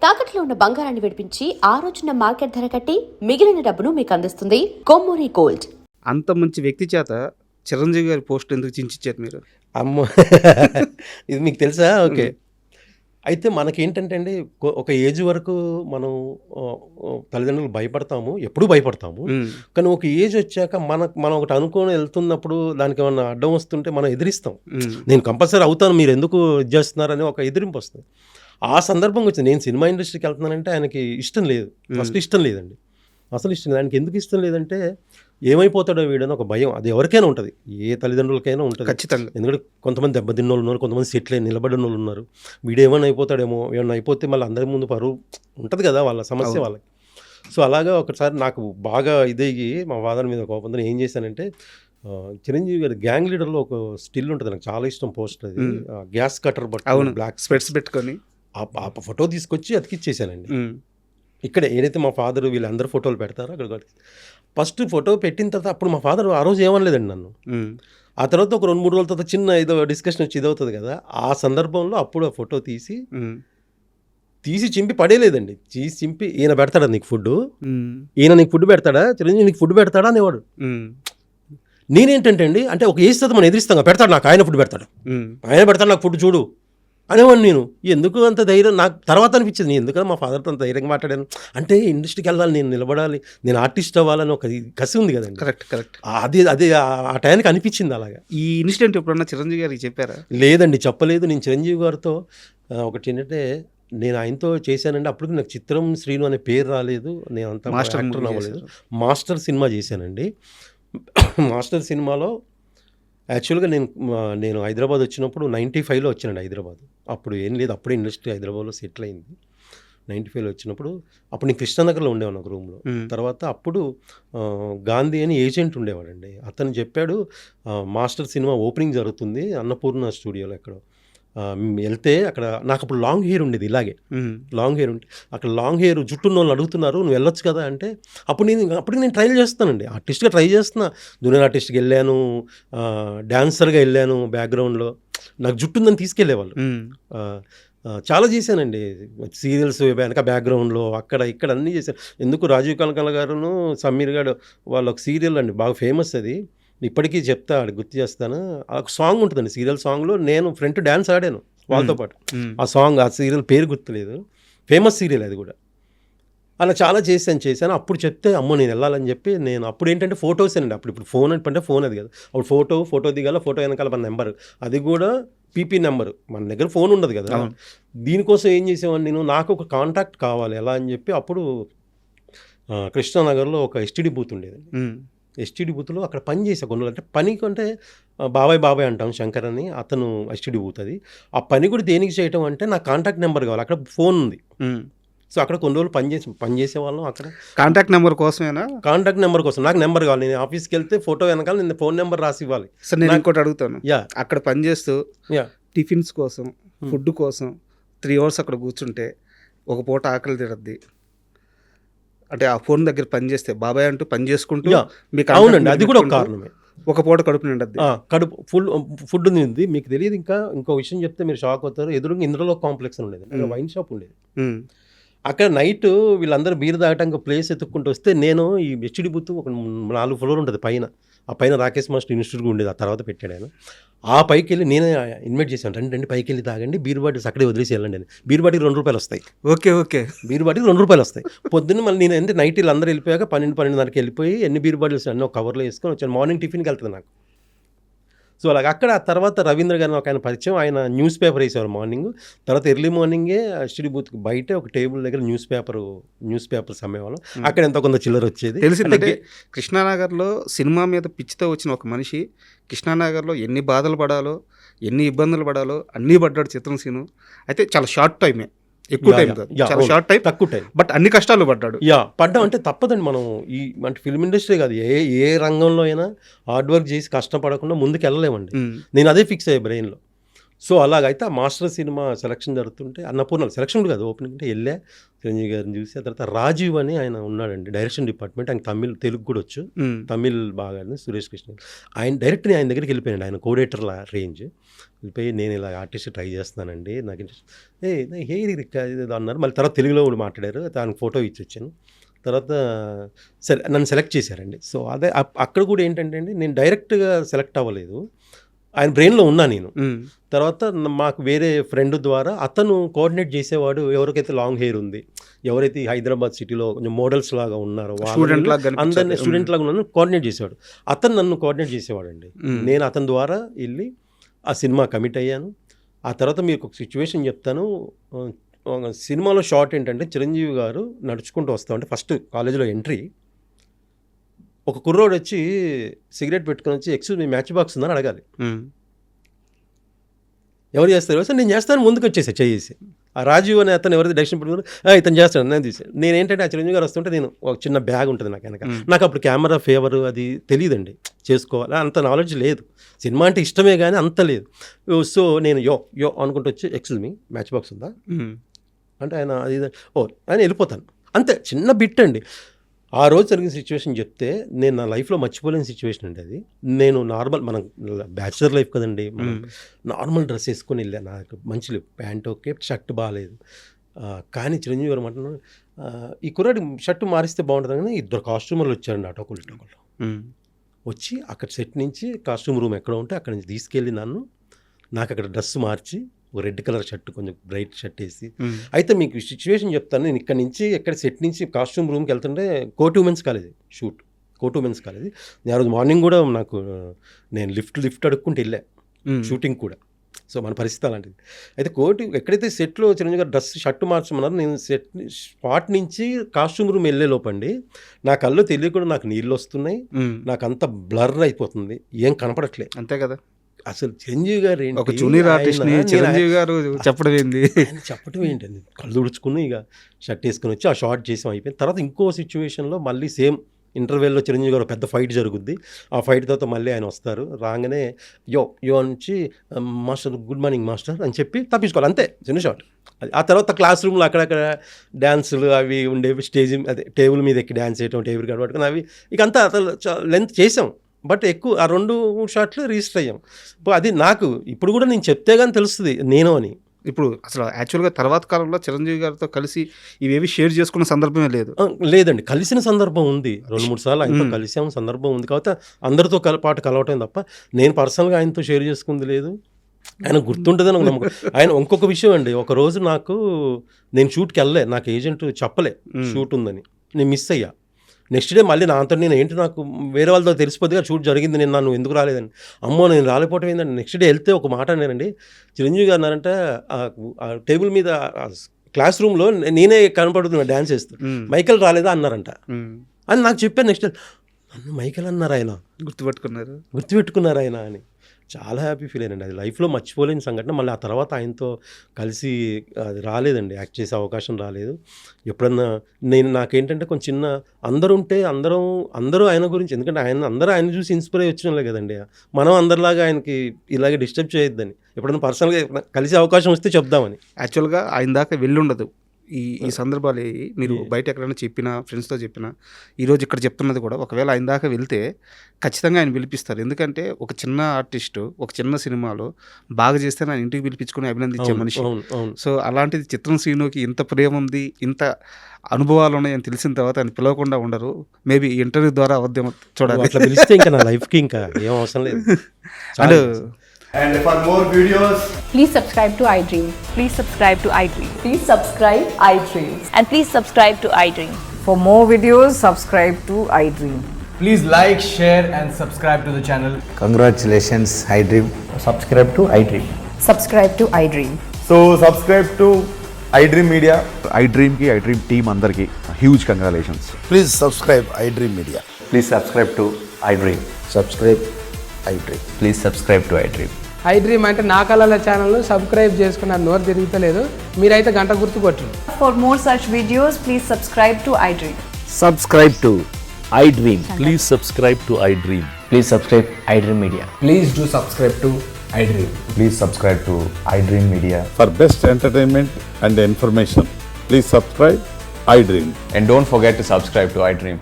తాకట్లో ఉన్న బంగారాన్ని విడిపించి ఆ రోజున మార్కెట్ ధర కట్టి మిగిలిన డబ్బును మీకు అందిస్తుంది కొమ్మూరి గోల్డ్. అంత మంచి వ్యక్తి చేత చిరంజీవి గారి పోస్ట్ ఎందుకు చించారు మీరు? అమ్మో ఇది మీకు తెలుసా? ఓకే. అయితే మనకేంటంటే అండి, ఒక ఏజ్ వరకు మనం తల్లిదండ్రులు భయపడతాము, ఎప్పుడూ భయపడతాము. కానీ ఒక ఏజ్ వచ్చాక మనం ఒకటి అనుకొని వెళ్తున్నప్పుడు దానికి ఏమన్నా అడ్డం వస్తుంటే మనం ఎదిరిస్తాం. నేను కంపల్సరీ అవుతాను, మీరు ఎందుకు ఇది చేస్తున్నారని ఒక ఎదిరింపు వస్తుంది. ఆ సందర్భం వచ్చింది. నేను సినిమా ఇండస్ట్రీకి వెళ్తున్నానంటే ఆయనకి ఇష్టం లేదు, ఫస్ట్ ఇష్టం లేదండి, అసలు ఇష్టం లేదు. ఆయనకి ఎందుకు ఇష్టం లేదంటే ఏమైపోతాడో వీడని ఒక భయం. అది ఎవరికైనా ఉంటుంది, ఏ తల్లిదండ్రులకైనా ఉంటుంది ఖచ్చితంగా. ఎందుకంటే కొంతమంది దెబ్బతిన్నోళ్ళు ఉన్నారు, కొంతమంది సెటిల్ అయి నిలబడిన వాళ్ళు ఉన్నారు. వీడేమైనా అయిపోతాడేమో, ఏమైనా అయిపోతే మళ్ళీ అందరి ముందు పరువు ఉంటుంది కదా, వాళ్ళ సమస్య వాళ్ళకి. సో అలాగా ఒకసారి నాకు బాగా ఇదయ్యి మా ఫాదర్ మీద కోపంతో ఏం చేశానంటే, చిరంజీవి గారి గ్యాంగ్ లీడర్లో ఒక స్టిల్ ఉంటుంది, నాకు చాలా ఇష్టం పోస్ట్. అది గ్యాస్ కటర్ బట్ బ్లాక్ స్పెట్స్ పెట్టుకొని ఆ ఫోటో తీసుకొచ్చి అతికిచ్చేసానండి. ఇక్కడే ఏదైతే మా ఫాదర్ వీళ్ళందరూ ఫోటోలు పెడతారో అక్కడ ఫస్ట్ ఫోటో పెట్టిన తర్వాత అప్పుడు మా ఫాదర్ ఆ రోజు ఏమనలేదండి నన్ను. ఆ తర్వాత ఒక 2-3 రోజుల తర్వాత చిన్న ఏదో డిస్కషన్ వచ్చి ఇదవుతుంది కదా, ఆ సందర్భంలో అప్పుడు ఆ ఫోటో తీసి చింపి పడేలేదండి. చింపి ఈయన పెడతాడా నీకు ఫుడ్, ఈయన నీకు ఫుడ్ పెడతాడా, చిరంజీవి నీకు ఫుడ్ పెడతాడా అనేవాడు. నేనేంటంటే అండి, అంటే ఒక ఏజ్ తర్వాత మనం ఎదిరిస్తాం, పెడతాడు నాకు, ఆయన ఫుడ్ పెడతాడు, ఆయన పెడతాడు నాకు ఫుడ్ చూడు అనేవాడు. నేను ఎందుకు అంత ధైర్యం, నాకు తర్వాత అనిపించింది, నేను ఎందుకన్నా మా ఫాదర్తో అంత ధైర్యంగా మాట్లాడాను అంటే, ఇండస్ట్రీకి వెళ్ళాలి, నేను నిలబడాలి, నేను ఆర్టిస్ట్ అవ్వాలని ఒక కసి ఉంది కదండి. కరెక్ట్. అది ఆ టైంకి అనిపించింది అలాగా. ఈ ఇన్సిడెంట్ ఎప్పుడన్నా చిరంజీవి గారికి చెప్పారా? లేదండి, చెప్పలేదు. నేను చిరంజీవి గారితో ఒకటి ఏంటంటే, నేను ఆయనతో చేశానండి, అప్పటికి నాకు చిత్రం శ్రీను అనే పేరు రాలేదు, నేను అంత మాస్టర్ అవ్వలేదు. మాస్టర్ సినిమా చేశానండి. మాస్టర్ సినిమాలో యాక్చువల్గా నేను హైదరాబాద్ వచ్చినప్పుడు 95లో వచ్చానండి హైదరాబాద్. అప్పుడు ఏం లేదు, అప్పుడే ఇండస్ట్రీ హైదరాబాద్లో సెటిల్ అయింది. 95లో వచ్చినప్పుడు అప్పుడు నేను కృష్ణానగర్లో ఉండేవాను ఒక రూమ్లో. తర్వాత అప్పుడు గాంధీ అని ఏజెంట్ ఉండేవాడండి, అతను చెప్పాడు మాస్టర్ సినిమా ఓపెనింగ్ జరుగుతుంది అన్నపూర్ణ స్టూడియోలో ఎక్కడో, వెళ్తే అక్కడ నాకు అప్పుడు లాంగ్ హెయిర్ ఉండేది, ఇలాగే లాంగ్ హెయిర్ ఉంటే అక్కడ లాంగ్ హెయిర్ జుట్టున్న వాళ్ళు అడుగుతున్నారు, నువ్వు వెళ్ళొచ్చు కదా అంటే, అప్పటికి నేను ట్రై చేస్తానండి, ఆర్టిస్ట్గా ట్రై చేస్తున్నా. జూనియర్ ఆర్టిస్ట్కి వెళ్ళాను, డాన్సర్గా వెళ్ళాను, బ్యాక్గ్రౌండ్లో నాకు జుట్టు ఉందని తీసుకెళ్ళేవాళ్ళు. చాలా చేశానండి, సీరియల్స్ వెనక బ్యాక్గ్రౌండ్లో అక్కడ ఇక్కడ అన్నీ చేశాను. ఎందుకు రాజీవ్ కనకాల గారును సమీర్ గారు వాళ్ళ ఒక సీరియల్ అండి, బాగా ఫేమస్ అది, ఇప్పటికీ చెప్తా, గుర్తు చేస్తాను. ఒక సాంగ్ ఉంటుందండి, సీరియల్ సాంగ్లో నేను ఫ్రంట్ డ్యాన్స్ ఆడాను వాళ్ళతో పాటు. ఆ సీరియల్ పేరు గుర్తులేదు, ఫేమస్ సీరియల్ అది కూడా. అలా చాలా చేశాను. అప్పుడు చెప్తే అమ్మో నేను వెళ్ళాలని చెప్పి, నేను అప్పుడు ఏంటంటే ఫొటోస్ అండి, ఇప్పుడు ఫోన్ అంటే ఫోన్ అది కదా, అప్పుడు ఫోటో దిగాల, ఫోటో వెనకాల మన నెంబర్, అది కూడా పీపీ నెంబర్, మన దగ్గర ఫోన్ ఉండదు కదా. దీనికోసం ఏం చేసేవాడిని నేను, నాకు ఒక కాంటాక్ట్ కావాలి ఎలా అని చెప్పి, అప్పుడు కృష్ణానగర్లో ఒక ఎస్టీడీ బూత్ ఉండేది. ఎస్టీడీ బూత్లో అక్కడ పని చేసే కొన్ని, అంటే పని కంటే బాబాయ్ అంటాం, శంకర్ అని, అతను ఎస్టీడీ బూత్ అది. ఆ పని కూడా దేనికి చేయటం అంటే, నాకు కాంటాక్ట్ నెంబర్ కావాలి, అక్కడ ఫోన్ ఉంది. సో అక్కడ కొన్ని రోజులు పని చేసేవాళ్ళం అక్కడ. కాంటాక్ట్ నెంబర్ కోసమేనా? కాంటాక్ట్ నెంబర్ కోసం నాకు నెంబర్ కావాలి. నేను ఆఫీస్కి వెళ్తే ఫోటో వెనకాల నేను ఫోన్ నెంబర్ రాసి ఇవ్వాలి. సార్ నేను ఇంకోటి అడుగుతాను, అక్కడ పనిచేస్తూ టిఫిన్స్ కోసం, ఫుడ్ కోసం 3 hours అక్కడ కూర్చుంటే ఒక పూట ఆకలి తిరద్ది అంటే, ఆ ఫోన్ దగ్గర పని చేస్తే బాబాయ్ అంటూ పని చేసుకుంటూ మీకు, అవునండి అది కూడా ఒక కారణమే, ఒక పూట కడుపు నిండద్ది, కడుపు ఫుడ్ ఉంది. మీకు తెలియదు, ఇంకో విషయం చెప్తే మీరు షాక్ అవుతారు. ఎదురుగా ఇంద్రలోక్ కాంప్లెక్స్ ఉండేది, వైన్ షాప్ ఉండేది. అక్కడ నైట్ వీళ్ళందరూ బీర్ తాగటానికి ప్లేస్ ఎత్తుక్కుంటూ వస్తే, నేను ఈ హెచ్డి బూత్ ఒక 4 floor ఉంటుంది పైన, ఆ పైన రాకేష్ మాస్టర్ ఇన్స్టిట్యూట్ ఉండేది, ఆ తర్వాత పెట్టాడు ఆయన. ఆ పైకి వెళ్ళి నేనే ఇన్వైట్ చేశాను, రండి పైకి వెళ్ళి తాగండి, బీర్ బాటిల్స్ అక్కడే వదిలేసి వెళ్ళండి అని. బీర్ బాటిల్ ₹2 వస్తాయి. ఓకే. బీర్ బాటిల్ ₹2 వస్తాయి. పొద్దున్న మళ్ళీ నేను అంటే నైట్ వీళ్ళు అందరూ వెళ్ళిపోయాక 12-12:30కి వెళ్ళిపోయి ఎన్ని బీర్ బాటిల్స్ అన్నీ ఒక కవర్లో వేసుకొని వచ్చాను. మార్నింగ్ టిఫిన్కి వెళ్తుంది నాకు. సో అలాగ అక్కడ ఆ తర్వాత రవీంద్ర గారిని ఒక ఆయన పరిచయం, ఆయన న్యూస్ పేపర్ వేసేవారు మార్నింగ్. తర్వాత ఎర్లీ మార్నింగే ఎస్టీడీ బూత్కి బయట ఒక టేబుల్ దగ్గర న్యూస్ పేపర్స్ అమ్మేవాళ్ళం. అక్కడ ఎంతో కొంత చిల్లర వచ్చేది. తెలిసిందంటే కృష్ణానగర్లో సినిమా మీద పిచ్చితో వచ్చిన ఒక మనిషి కృష్ణానగర్లో ఎన్ని బాధలు పడాలో, ఎన్ని ఇబ్బందులు పడాలో అన్నీ పడ్డాడు చిత్రం సీను. అయితే చాలా షార్ట్ టైమే, ఎక్కువ టైం కాదు, చాలా షార్ట్ టైం, తక్కువ టైం, బట్ అన్ని కష్టాలు పడ్డాడు. పడ్డాం అంటే తప్పదండి. మనం అంటే ఫిల్మ్ ఇండస్ట్రీ కాదు, ఏ రంగంలో అయినా హార్డ్ వర్క్ చేసి కష్టపడకుండా ముందుకు వెళ్ళలేమండి. నేను అదే ఫిక్స్ అయ్యే బ్రెయిన్లో. సో అలాగైతే ఆ మాస్టర్ సినిమా సెలక్షన్ జరుగుతుంటే అన్నపూర్ణ సెలక్షన్ కాదు, ఓపెనింగ్ అంటే వెళ్ళా చిరంజీవి గారిని చూసి. ఆ తర్వాత రాజీవ్ అని ఆయన ఉన్నాడండి డైరెక్షన్ డిపార్ట్మెంట్, ఆయన తెలుగు కూడా వచ్చు, తమిళ్ బాగా, సురేష్ కృష్ణ. ఆయన డైరెక్ట్ని ఆయన దగ్గరికి వెళ్ళిపోయాడు, ఆయన కోడేటర్ల రేంజ్ వెళ్ళిపోయి నేను ఇలా ఆర్టిస్ట్ ట్రై చేస్తున్నానండి, నాకు ఇంట్రెస్ట్ ఇది అన్నారు. మళ్ళీ తర్వాత తెలుగులో కూడా మాట్లాడారు, దానికి ఫోటో ఇచ్చి వచ్చాను. తర్వాత సరే నన్ను సెలెక్ట్ చేశారండి. సో అదే అక్కడ కూడా ఏంటంటే అండి, నేను డైరెక్ట్గా సెలెక్ట్ అవ్వలేదు, ఆయన బ్రెయిన్లో ఉన్నా నేను. తర్వాత మాకు వేరే ఫ్రెండ్ ద్వారా అతను కోఆర్డినేట్ చేసేవాడు, ఎవరికైతే లాంగ్ హెయిర్ ఉంది, ఎవరైతే హైదరాబాద్ సిటీలో కొంచెం మోడల్స్ లాగా ఉన్నారో అందరినీ స్టూడెంట్ లాగా ఉన్నాను కోఆర్డినేట్ చేసేవాడు. అతను నన్ను కోఆర్డినేట్ చేసేవాడు అండి. నేను అతని ద్వారా వెళ్ళి ఆ సినిమా కమిట్ అయ్యాను. ఆ తర్వాత మీకు ఒక సిచ్యువేషన్ చెప్తాను. సినిమాలో షార్ట్ ఏంటంటే చిరంజీవి గారు నడుచుకుంటూ వస్తా ఉంటే ఫస్ట్ కాలేజీలో ఎంట్రీ, ఒక కుర్రోడు వచ్చి సిగరెట్ పెట్టుకొని వచ్చి ఎక్స్క్యూజ్ మీ మ్యాచ్ బాక్స్ ఉందని అడగాలి. ఎవరు చేస్తారు సార్? నేను చేస్తాను, ముందుకు వచ్చేసా చేసి. ఆ రాజీవ్ అనే అతను ఎవరైతే డైరెక్షన్ పెట్టుకున్నారు ఇతను చేస్తాను నేను తీసాను. నేను ఏంటంటే ఆ చిరంజీవి గారు వస్తుంటే నేను ఒక చిన్న బ్యాగ్ ఉంటుంది నాకు వెనక, నాకు అప్పుడు కెమెరా ఫేవర్ అది తెలియదండి, చేసుకోవాలి అంత నాలెడ్జ్ లేదు, సినిమా అంటే ఇష్టమే కానీ అంత లేదు. సో నేను యో అనుకుంటూ వచ్చి ఎక్స్క్యూజ్ మీ మ్యాచ్ బాక్స్ ఉందా అంటే ఆయన అది ఆయన వెళ్ళిపోతాను అంతే. చిన్న బిట్ అండి. ఆ రోజు జరిగిన సిచ్యువేషన్ చెప్తే నేను నా లైఫ్లో మర్చిపోలేని సిచ్యువేషన్ అండి అది. నేను నార్మల్ మనం బ్యాచులర్ లైఫ్ కదండి, మనం నార్మల్ డ్రెస్ వేసుకొని వెళ్ళా, నాకు మంచి ప్యాంట్ ఓకే, షర్ట్ బాగాలేదు. కానీ చిరంజీవి గారు మాట ఈ కుర్రాడి షర్ట్ మారిస్తే బాగుంటుంది కానీ ఇద్దరు కాస్ట్యూమర్లు వచ్చారండి అటోకులు వచ్చి అక్కడ సెట్ నుంచి కాస్ట్యూమ్ రూమ్ ఎక్కడ ఉంటే అక్కడ నుంచి తీసుకెళ్ళి నాకు అక్కడ డ్రెస్ మార్చి ఒక రెడ్ కలర్ షర్ట్ కొంచెం బ్రైట్ షర్ట్ వేసి. అయితే మీకు సిచ్యువేషన్ చెప్తాను, నేను ఇక్కడ నుంచి ఎక్కడ సెట్ నుంచి కాస్ట్యూమ్ రూమ్కి వెళ్తుంటే కోటి ఉమెన్స్ కాలేజ్ షూట్, కోటి ఉమెన్స్ కాలేజ్. నేను ఆ రోజు మార్నింగ్ కూడా నేను లిఫ్ట్ అడుక్కుంటూ వెళ్ళా షూటింగ్ కూడా. సో మన పరిస్థితి అలాంటిది. అయితే ఎక్కడైతే సెట్లో చిరంజీవి గారు డ్రెస్ షర్ట్ మార్చమన్నారు, నేను సెట్ స్పాట్ నుంచి కాస్ట్యూమ్ రూమ్ వెళ్ళే లోపండి నా కళ్ళు తెలియకుండా నాకు నీళ్ళు వస్తున్నాయి, నాకు అంత బ్లర్ అయిపోతుంది, ఏం కనపడట్లేదు. అంతే కదా, అసలు చిరంజీవి గారు ఏంటి, ఒక జూనియర్ ఆర్టిస్ట్ చిరంజీవి గారు చెప్పడం ఏంటండి, కళ్ళు తుడుచుకుని ఇక షర్ట్ వేసుకుని వచ్చి ఆ షార్ట్ చేసాం, అయిపోయింది. తర్వాత ఇంకో సిచ్యువేషన్లో మళ్ళీ సేమ్ ఇంటర్వెల్లో చిరంజీవి గారు పెద్ద ఫైట్ జరుగుద్ది. ఆ ఫైట్ తర్వాత మళ్ళీ ఆయన వస్తారు, రాగానే యో నుంచి మాస్టర్ గుడ్ మార్నింగ్ మాస్టర్ అని చెప్పి తప్పించుకోవాలి అంతే, చిన్న షార్ట్. ఆ తర్వాత క్లాస్ రూమ్లో అక్కడక్కడ డ్యాన్సులు అవి ఉండేవి, స్టేజ్ అదే టేబుల్ మీద ఎక్కి డ్యాన్స్ చేయటం, టేబుల్ కనబట్టుకుని అవి ఇక అంతా అసలు లెంత్ చేసాం. బట్ ఎక్కువ ఆ 2 షాట్లు రిజిస్టర్ అయ్యాం. అది నాకు ఇప్పుడు కూడా నేను చెప్తే కానీ తెలుస్తుంది నేను అని. ఇప్పుడు అసలు యాక్చువల్గా తర్వాత కాలంలో చిరంజీవి గారితో కలిసి ఇవేవి షేర్ చేసుకున్న సందర్భమే లేదండి. కలిసిన సందర్భం ఉంది, 2-3 సార్లు ఆయనతో కలిసాము సందర్భం ఉంది. కాబట్టి అందరితో పాటు కలవటం తప్ప నేను పర్సనల్గా ఆయనతో షేర్ చేసుకుంది లేదు. ఆయన గుర్తుంటుందని ఒక నమ్మకం. ఆయన ఇంకొక విషయం అండి, ఒకరోజు నేను షూట్కి వెళ్ళలే, నాకు ఏజెంట్ చెప్పలే షూట్ ఉందని, నేను మిస్ అయ్యా. నెక్స్ట్ డే మళ్ళీ నేను ఏంటి నాకు వేరే వాళ్ళతో తెలిసిపోతే షూట్ జరిగింది, నేను నన్ను ఎందుకు రాలేదని. అమ్మో నేను రాలేకపోవటం ఏంటంటే నెక్స్ట్ డే వెళ్తే ఒక మాట అన్నారండి, చిరంజీవి గారు అన్నారంటే ఆ టేబుల్ మీద క్లాస్ రూమ్లో నేనే కనపడుతున్నా డ్యాన్స్ చేస్తూ, మైకేల్ రాలేదా అన్నారంట అని నాకు చెప్పాను. నెక్స్ట్ నన్ను మైకేల్ అన్నారు, ఆయన గుర్తుపెట్టుకున్నారు ఆయన అని. చాలా హ్యాపీ ఫీల్ అయ్యానండి, అది లైఫ్లో మర్చిపోలేని సంఘటన. మళ్ళీ ఆ తర్వాత ఆయనతో కలిసి అది రాలేదండి, యాక్ట్ చేసే అవకాశం రాలేదు. ఎప్పుడన్నా నాకేంటంటే కొంచెం చిన్న అందరూ ఆయన గురించి, ఎందుకంటే ఆయన చూసి ఇన్స్పైర్ అయ్యి వచ్చిన కదండి, మనం అందరిలాగా ఆయనకి ఇలాగే డిస్టర్బ్ చేయొద్దని ఎప్పుడన్నా పర్సనల్గా కలిసే అవకాశం వస్తే చెప్దామని. యాక్చువల్గా ఆయన దాకా వెళ్ళుండదు ఈ సందర్భాలు మీరు బయట ఎక్కడైనా చెప్పినా, ఫ్రెండ్స్తో చెప్పినా, ఈరోజు ఇక్కడ చెప్తున్నది కూడా, ఒకవేళ ఆయన దాకా వెళ్తే ఖచ్చితంగా ఆయన పిలిపిస్తారు. ఎందుకంటే ఒక చిన్న ఆర్టిస్టు ఒక చిన్న సినిమాలో బాగా చేస్తే ఆయన ఇంటికి పిలిపించుకుని అభినందించే మనిషి. సో అలాంటిది చిత్రం శ్రీనుకి ఇంత ప్రేమ ఉంది, ఇంత అనుభవాలు ఉన్నాయని తెలిసిన తర్వాత ఆయన పిలవకుండా ఉండరు. మేబీ ఇంటర్వ్యూ ద్వారా అవద్దేమో చూడాలి. అట్లా పిలిస్తే ఇంకా నా లైఫ్కి ఇంకా ఏం అవసరం లేదు. And for more videos, please subscribe to iDream. Please subscribe to iDream. Please subscribe iDream. And please subscribe to iDream. For more videos, subscribe to iDream. please like, share and subscribe to the channel. Congratulations, iDream. Subscribe to iDream. Subscribe to iDream. So subscribe to iDream Media. iDream ki iDream team andarki huge congratulations. Please subscribe iDream Media. Please subscribe to iDream. Subscribe iDream. Please subscribe to iDream. iDream అంటే నా కళల ఛానల్ను subscribe చేసుకున్న నోరు తిరుగుతలేదు, మీరైతే గంట గుర్తు కొట్టండి. For more such videos, please subscribe to iDream. Subscribe to iDream. Please subscribe to iDream. Please subscribe iDream Media. Please do subscribe to iDream. Please subscribe to iDream Media. For best entertainment and information, please subscribe iDream. And don't forget to subscribe to iDream.